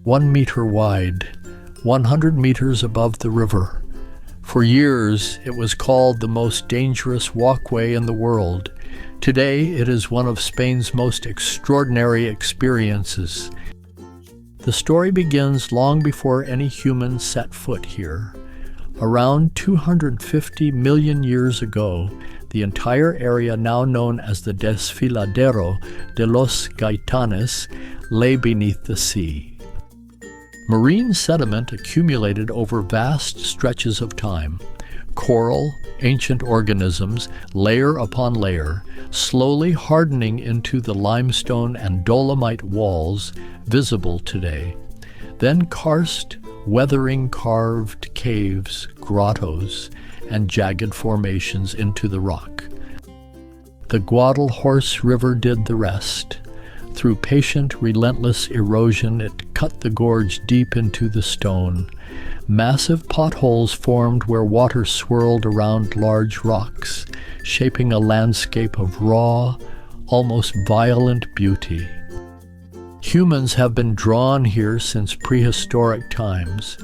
1 meter wide, 100 meters above the river. For years, it was called the most dangerous walkway in the world. Today, it is one of Spain's most extraordinary experiences. The story begins long before any humans set foot here. Around 250 million years ago, the entire area now known as the Desfiladero de los Gaitanes lay beneath the sea. Marine sediment accumulated over vast stretches of time. Coral, ancient organisms, layer upon layer, slowly hardening into the limestone and dolomite walls visible today. Then karst, weathering carved caves, grottos, and jagged formations into the rock. The Guadalhorce River did the rest. Through patient, relentless erosion, it cut the gorge deep into the stone. Massive potholes formed where water swirled around large rocks, shaping a landscape of raw, almost violent beauty. Humans have been drawn here since prehistoric times.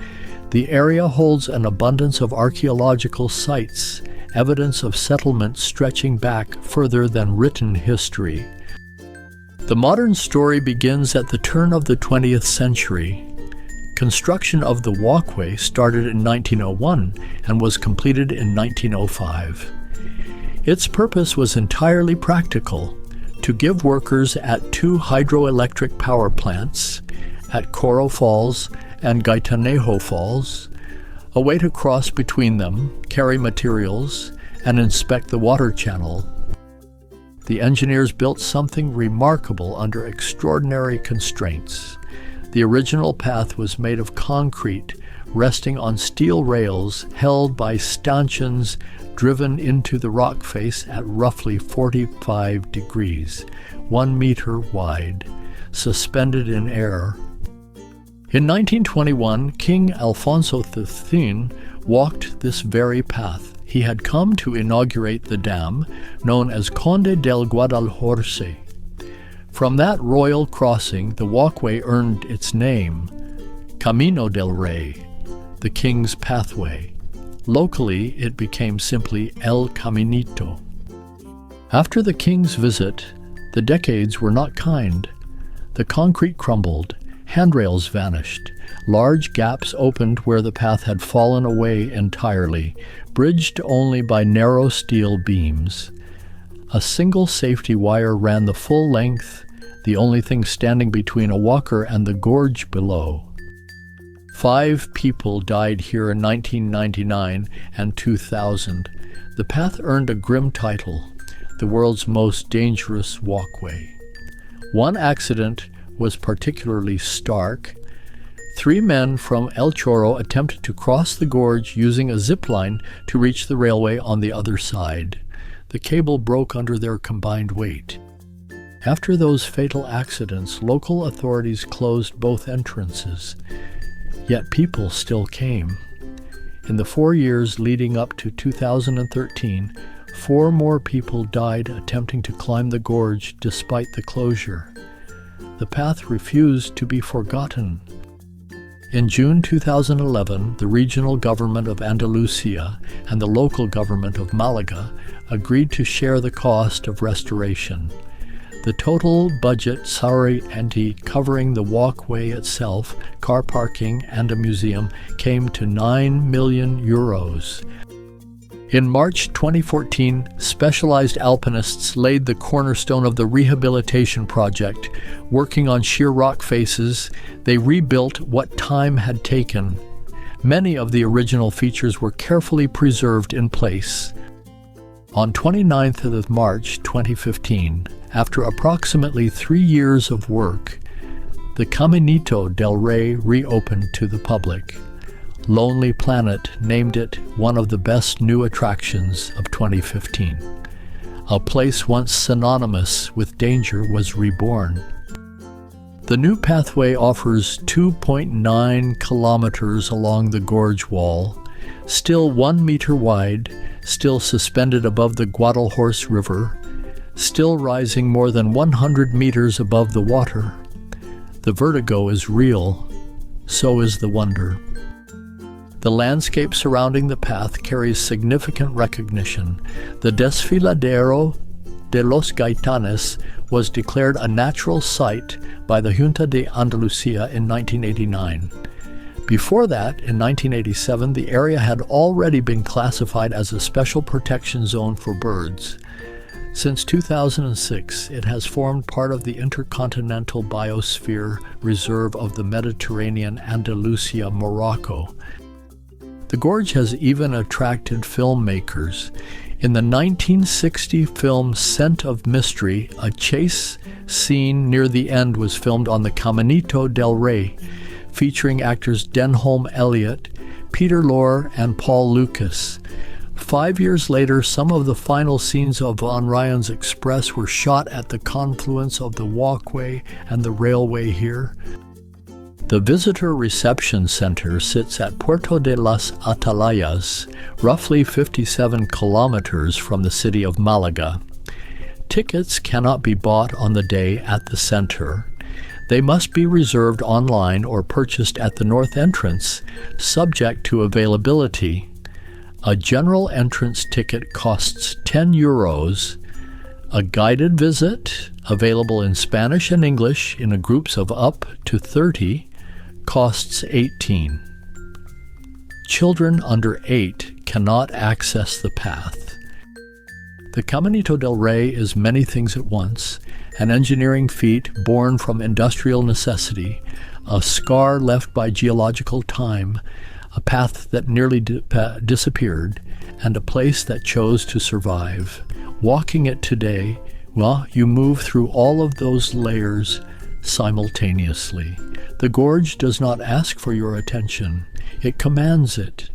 The area holds an abundance of archaeological sites, evidence of settlement stretching back further than written history. The modern story begins at the turn of the 20th century. Construction of the walkway started in 1901 and was completed in 1905. Its purpose was entirely practical: to give workers at 2 hydroelectric power plants, at Coro Falls and Gaitanejo Falls, a way to cross between them, carry materials, and inspect the water channel. The engineers built something remarkable under extraordinary constraints. The original path was made of concrete, resting on steel rails held by stanchions driven into the rock face at roughly 45 degrees, 1 meter wide, suspended in air. In 1921, King Alfonso XIII walked this very path. He had come to inaugurate the dam, known as Conde del Guadalhorce. From that royal crossing, the walkway earned its name, Camino del Rey, the King's Pathway. Locally, it became simply El Caminito. After the King's visit, the decades were not kind. The concrete crumbled, handrails vanished, large gaps opened where the path had fallen away entirely, bridged only by narrow steel beams. A single safety wire ran the full length, the only thing standing between a walker and the gorge below. 5 people died here in 1999 and 2000. The path earned a grim title, the world's most dangerous walkway. One accident was particularly stark. 3 men from El Chorro attempted to cross the gorge using a zip line to reach the railway on the other side. The cable broke under their combined weight. After those fatal accidents, local authorities closed both entrances. Yet people still came. In the 4 years leading up to 2013, 4 more people died attempting to climb the gorge despite the closure. The path refused to be forgotten. In June 2011, the regional government of Andalusia and the local government of Málaga agreed to share the cost of restoration. The total budget covering the walkway itself, car parking, and a museum came to €9 million. In March 2014, specialized alpinists laid the cornerstone of the rehabilitation project. Working on sheer rock faces, they rebuilt what time had taken. Many of the original features were carefully preserved in place. On 29th of March 2015, after approximately 3 years of work, the Caminito del Rey reopened to the public. Lonely Planet named it one of the best new attractions of 2015. A place once synonymous with danger was reborn. The new pathway offers 2.9 kilometers along the gorge wall, still 1 meter wide, still suspended above the Guadalhorce River, still rising more than 100 meters above the water. The vertigo is real. so is the wonder. The landscape surrounding the path carries significant recognition. The Desfiladero de los Gaitanes was declared a natural site by the Junta de Andalusia in 1989. Before that, in 1987, the area had already been classified as a special protection zone for birds. Since 2006, it has formed part of the Intercontinental Biosphere Reserve of the Mediterranean Andalusia, Morocco. The gorge has even attracted filmmakers. In the 1960 film Scent of Mystery, a chase scene near the end was filmed on the Caminito del Rey, featuring actors Denholm Elliott, Peter Lorre, and Paul Lucas. 5 years later, some of the final scenes of Van Ryan's Express were shot at the confluence of the Walkway and the railway here. The Visitor Reception Center sits at Puerto de las Atalayas, roughly 57 kilometers from the city of Malaga. Tickets cannot be bought on the day at the center. They must be reserved online or purchased at the north entrance, subject to availability. A general entrance ticket costs €10. A guided visit, available in Spanish and English in groups of up to 30, costs $18. Children under 8 cannot access the path. The Caminito del Rey is many things at once: an engineering feat born from industrial necessity, a scar left by geological time, a path that nearly disappeared, and a place that chose to survive. Walking it today, well, you move through all of those layers simultaneously. The gorge does not ask for your attention. It commands it.